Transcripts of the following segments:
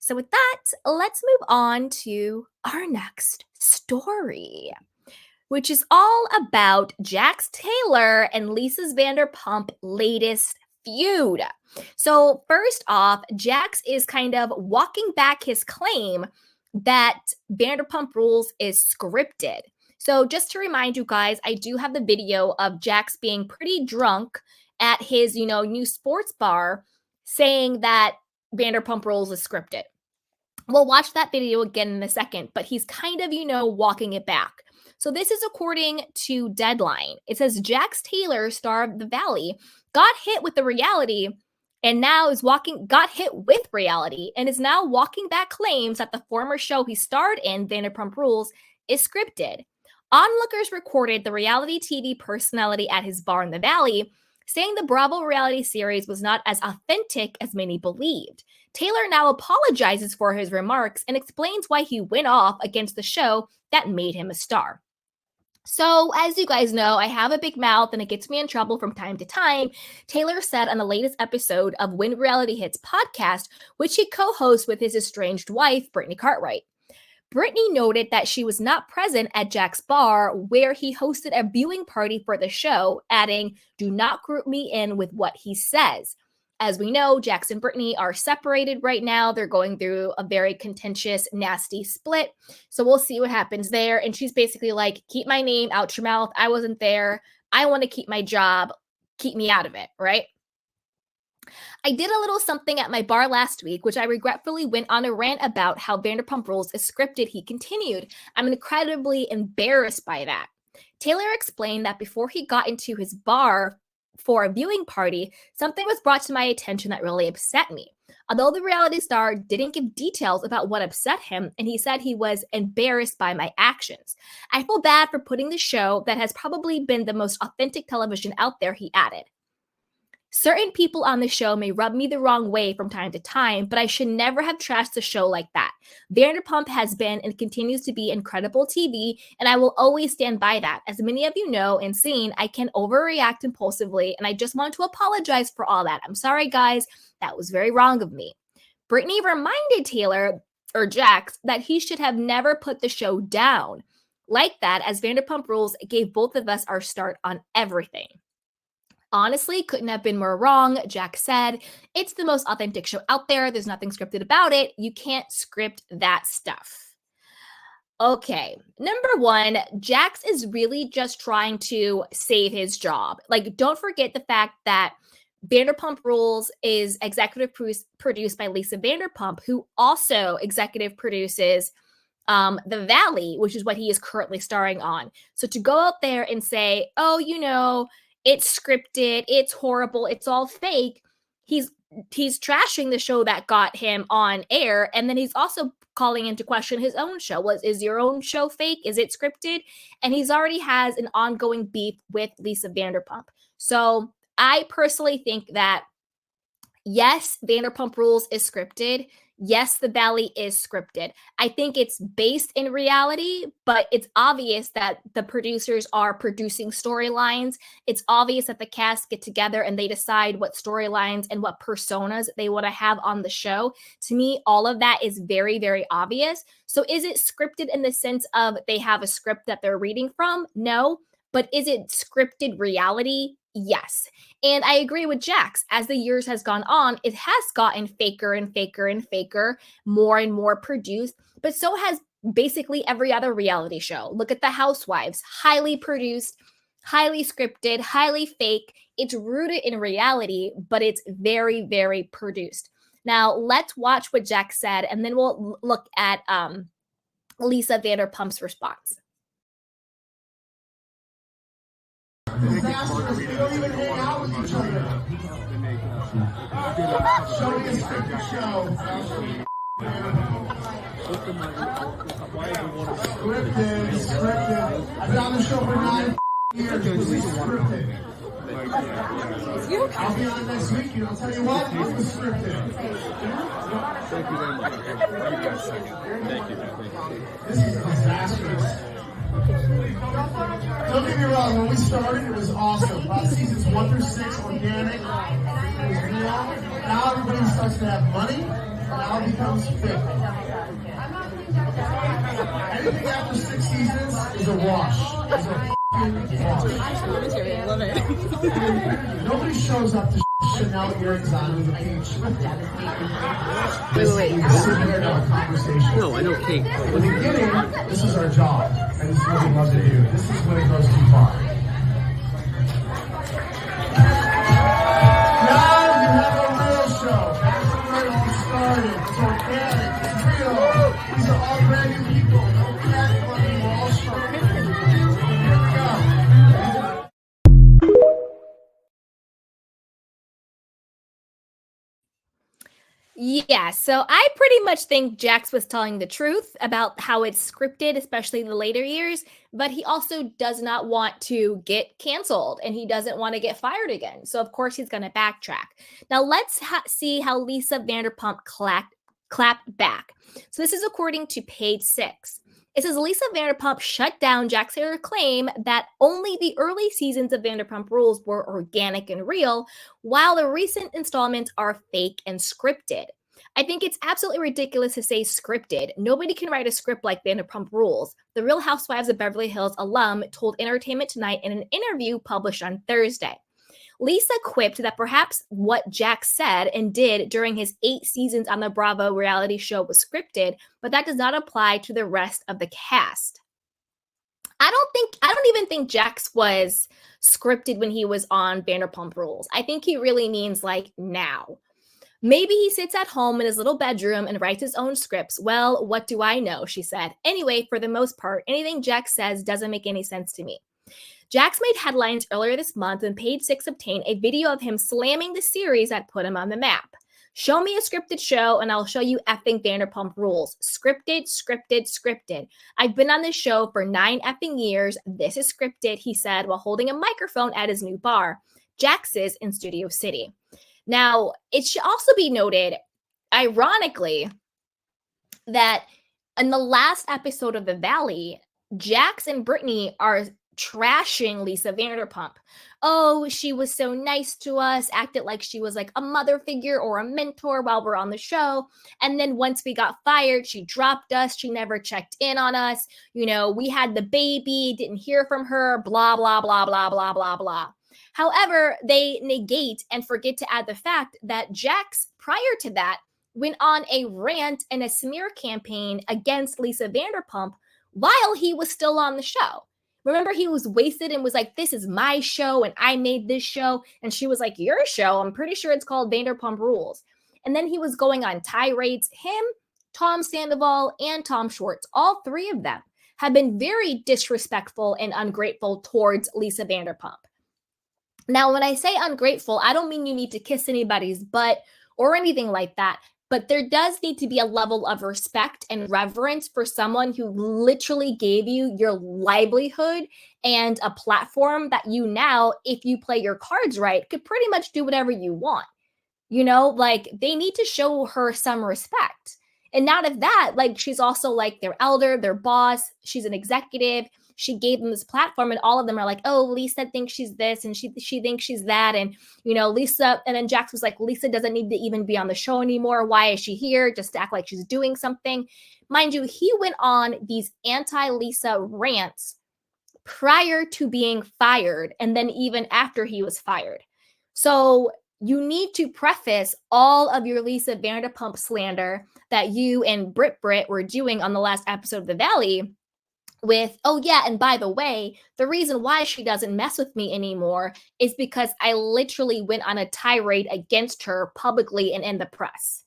So with that, let's move on to our next story, which is all about Jax Taylor and Lisa's Vanderpump latest feud. So first off, Jax is kind of walking back his claim that Vanderpump Rules is scripted. So just to remind you guys, I do have the video of Jax being pretty drunk at his, new sports bar saying that Vanderpump Rules is scripted. We'll watch that video again in a second, but he's kind of, walking it back. So this is according to Deadline. It says Jax Taylor, star of The Valley, got hit with reality and now is now walking back claims that the former show he starred in, Vanderpump Rules, is scripted. Onlookers recorded the reality TV personality at his bar in The Valley, saying the Bravo reality series was not as authentic as many believed. Taylor now apologizes for his remarks and explains why he went off against the show that made him a star. So, as you guys know, I have a big mouth and it gets me in trouble from time to time. Taylor said on the latest episode of When Reality Hits podcast, which he co-hosts with his estranged wife, Brittany Cartwright. Brittany noted that she was not present at Jack's bar where he hosted a viewing party for the show, adding, "Do not group me in with what he says." As we know, Jax and Brittany are separated right now. They're going through a very contentious, nasty split. So we'll see what happens there. And she's basically like, keep my name out your mouth. I wasn't there. I want to keep my job. Keep me out of it, right? I did a little something at my bar last week, which I regretfully went on a rant about how Vanderpump Rules is scripted, he continued. I'm incredibly embarrassed by that. Taylor explained that before he got into his bar for a viewing party, something was brought to my attention that really upset me. Although the reality star didn't give details about what upset him, and he said he was embarrassed by my actions. I feel bad for putting the show that has probably been the most authentic television out there, he added. Certain people on the show may rub me the wrong way from time to time, but I should never have trashed the show like that. Vanderpump has been and continues to be incredible TV, and I will always stand by that. As many of you know and seen, I can overreact impulsively, and I just want to apologize for all that. I'm sorry, guys. That was very wrong of me. Brittany reminded Jax that he should have never put the show down like that, as Vanderpump Rules gave both of us our start on everything. Honestly, couldn't have been more wrong, Jax said. It's the most authentic show out there. There's nothing scripted about it. You can't script that stuff. Okay, number one, Jax is really just trying to save his job. Like, don't forget the fact that Vanderpump Rules is executive produced by Lisa Vanderpump, who also executive produces The Valley, which is what he is currently starring on. So to go out there and say, oh, it's scripted, it's horrible, it's all fake. He's trashing the show that got him on air, and then he's also calling into question his own show. Is your own show fake? Is it scripted? And he's already has an ongoing beef with Lisa Vanderpump. So I personally think that yes, Vanderpump Rules is scripted. Yes, The Valley is scripted. I think it's based in reality, but it's obvious that the producers are producing storylines. It's obvious that the cast get together and they decide what storylines and what personas they want to have on the show. To me, all of that is very, very obvious. So is it scripted in the sense of they have a script that they're reading from? No. But is it scripted reality? Yes. And I agree with Jax. As the years has gone on, it has gotten faker and faker and faker, more and more produced, but so has basically every other reality show. Look at The Housewives, highly produced, highly scripted, highly fake. It's rooted in reality, but it's very, very produced. Now, let's watch what Jax said, and then we'll look at Lisa Vanderpump's response. Disastrous. We don't even hang out with each other. Showing a scripted show. Scripted. I've been on the show for 9 years. This is scripted. I'll be on next week, and I'll tell you what, it was scripted. Thank you very much. Thank you. This is disastrous. Don't get me wrong, when we started, it was awesome. Seasons 1 through 6, organic. It was real. Now everybody starts to have money. now becomes 50. Anything after 6 seasons is a wash. Is a Love it. Nobody shows up to Chanel earrings on with a peach. Wait. We sit here and have a conversation. No, I know Kate. In the beginning, this is our job, and this is what we love to do. This is when it goes too far. Now you have a real show. That's where it all started. It's organic. It's real. These are all brand new people. No cat money. We're all strong. Here we go. Yeah, so I pretty much think Jax was telling the truth about how it's scripted, especially the later years, but he also does not want to get canceled and he doesn't want to get fired again. So, of course, he's going to backtrack. Now, let's see how Lisa Vanderpump clapped back. So, this is according to page 6. It says Lisa Vanderpump shut down Jax's claim that only the early seasons of Vanderpump Rules were organic and real, while the recent installments are fake and scripted. I think it's absolutely ridiculous to say scripted. Nobody can write a script like Vanderpump Rules. The Real Housewives of Beverly Hills alum told Entertainment Tonight in an interview published on Thursday. Lisa quipped that perhaps what Jax said and did during his 8 seasons on the Bravo reality show was scripted, but that does not apply to the rest of the cast. I don't even think Jax was scripted when he was on Vanderpump Rules. I think he really means like now. Maybe he sits at home in his little bedroom and writes his own scripts. Well, what do I know, she said. Anyway, for the most part, anything Jax says doesn't make any sense to me. Jax made headlines earlier this month when Page 6 obtained a video of him slamming the series that put him on the map. Show me a scripted show and I'll show you effing Vanderpump Rules. Scripted. I've been on this show for 9 effing years. This is scripted, he said while holding a microphone at his new bar, Jax's in Studio City. Now, it should also be noted, ironically, that in the last episode of The Valley, Jax and Brittany are trashing Lisa Vanderpump. Oh, she was so nice to us, acted like she was like a mother figure or a mentor while we're on the show. And then once we got fired, she dropped us. She never checked in on us. You know, we had the baby, didn't hear from her, blah, blah, blah, blah, blah, blah, blah. However, they negate and forget to add the fact that Jax, prior to that, went on a rant and a smear campaign against Lisa Vanderpump while he was still on the show. Remember, he was wasted and was like, this is my show and I made this show. And she was like, your show? I'm pretty sure it's called Vanderpump Rules. And then he was going on tirades. Him, Tom Sandoval, and Tom Schwartz, all 3 of them have been very disrespectful and ungrateful towards Lisa Vanderpump. Now, when I say ungrateful, I don't mean you need to kiss anybody's butt or anything like that. But there does need to be a level of respect and reverence for someone who literally gave you your livelihood and a platform that you now, if you play your cards right, could pretty much do whatever you want. You know, like they need to show her some respect. And not of that, like she's also like their elder, their boss. She's an executive. She gave them this platform and all of them are like, oh, Lisa thinks she's this and she thinks she's that. And, you know, Lisa, and then Jax was like, Lisa doesn't need to even be on the show anymore. Why is she here? Just to act like she's doing something. Mind you, he went on these anti-Lisa rants prior to being fired and then even after he was fired. So you need to preface all of your Lisa Vanderpump slander that you and Brit were doing on the last episode of The Valley with, oh yeah, and by the way, the reason why she doesn't mess with me anymore is because I literally went on a tirade against her publicly and in the press.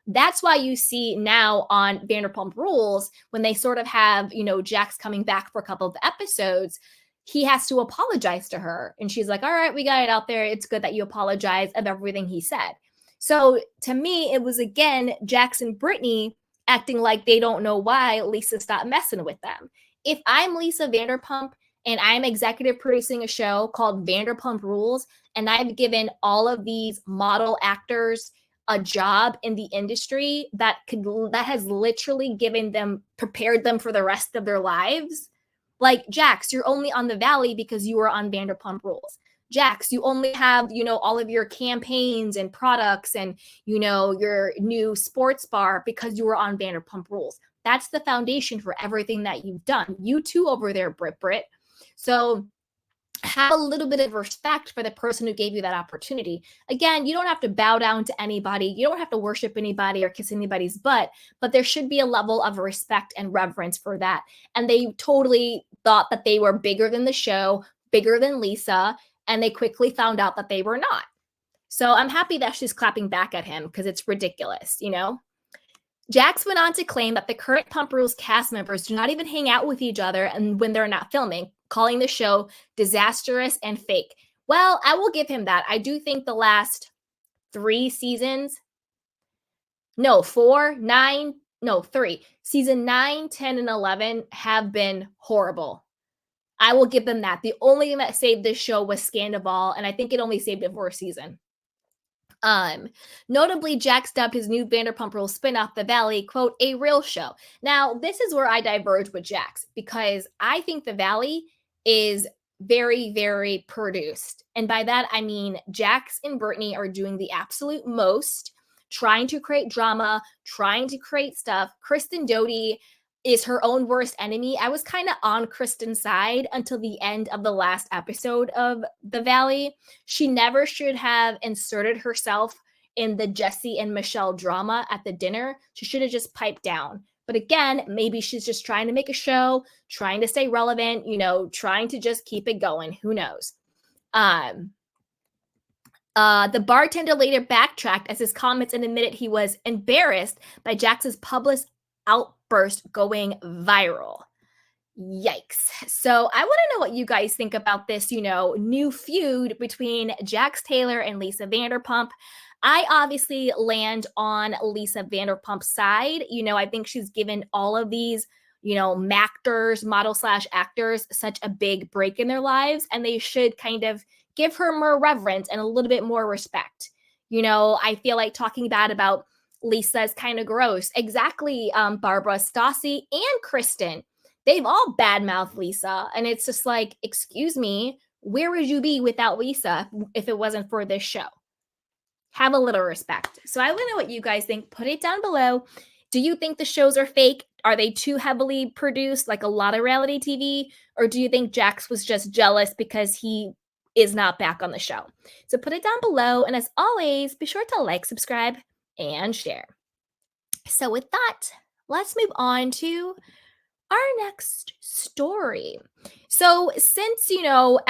That's why you see now on Vanderpump Rules, when they sort of have, you know, Jax coming back for a couple of episodes, he has to apologize to her. And she's like, all right, we got it out there. It's good that you apologize of everything he said. So to me, it was again, Jax and Brittany acting like they don't know why Lisa stopped messing with them. If I'm Lisa Vanderpump and I'm executive producing a show called Vanderpump Rules, and I've given all of these model actors a job in the industry that has literally prepared them for the rest of their lives. Like, Jax, you're only on The Valley because you were on Vanderpump Rules. Jax, you only have, all of your campaigns and products and, your new sports bar because you were on Vanderpump Rules. That's the foundation for everything that you've done. You too over there, Brit. So have a little bit of respect for the person who gave you that opportunity. Again, you don't have to bow down to anybody. You don't have to worship anybody or kiss anybody's butt, but there should be a level of respect and reverence for that. And they totally thought that they were bigger than the show, bigger than Lisa, and they quickly found out that they were not. So I'm happy that she's clapping back at him because it's ridiculous, Jax went on to claim that the current Pump Rules cast members do not even hang out with each other and when they're not filming, calling the show disastrous and fake. Well, I will give him that. I do think the last 3 seasons, no, 4, 9, no, 3, season 9, 10, and 11 have been horrible. I will give them that. The only thing that saved this show was Scandival, and I think it only saved it for a season. Notably, Jax dubbed his new Vanderpump Rules spinoff, The Valley, quote, a real show. Now, this is where I diverge with Jax because I think The Valley is very, very produced. And by that, I mean Jax and Brittany are doing the absolute most, trying to create drama, trying to create stuff. Kristen Doty is her own worst enemy. I was kind of on Kristen's side until the end of the last episode of The Valley. She never should have inserted herself in the Jesse and Michelle drama at the dinner. She should have just piped down. But again, maybe she's just trying to make a show, trying to stay relevant, trying to just keep it going. Who knows? The bartender later backtracked as his comments and admitted he was embarrassed by Jax's public outburst going viral. Yikes. So I want to know what you guys think about this, new feud between Jax Taylor and Lisa Vanderpump. I obviously land on Lisa Vanderpump's side. I think she's given all of these, actors, model/actors, such a big break in their lives, and they should kind of give her more reverence and a little bit more respect. I feel like talking bad about Lisa is kind of gross. Exactly, Barbara, Stassi, and Kristen. They've all badmouthed Lisa, and it's just like, excuse me, where would you be without Lisa if it wasn't for this show? Have a little respect. So I want to know what you guys think. Put it down below. Do you think the shows are fake? Are they too heavily produced, like a lot of reality TV? Or do you think Jax was just jealous because he is not back on the show? So put it down below. And as always, be sure to like, subscribe, and share. So with that, let's move on to our next story. So since,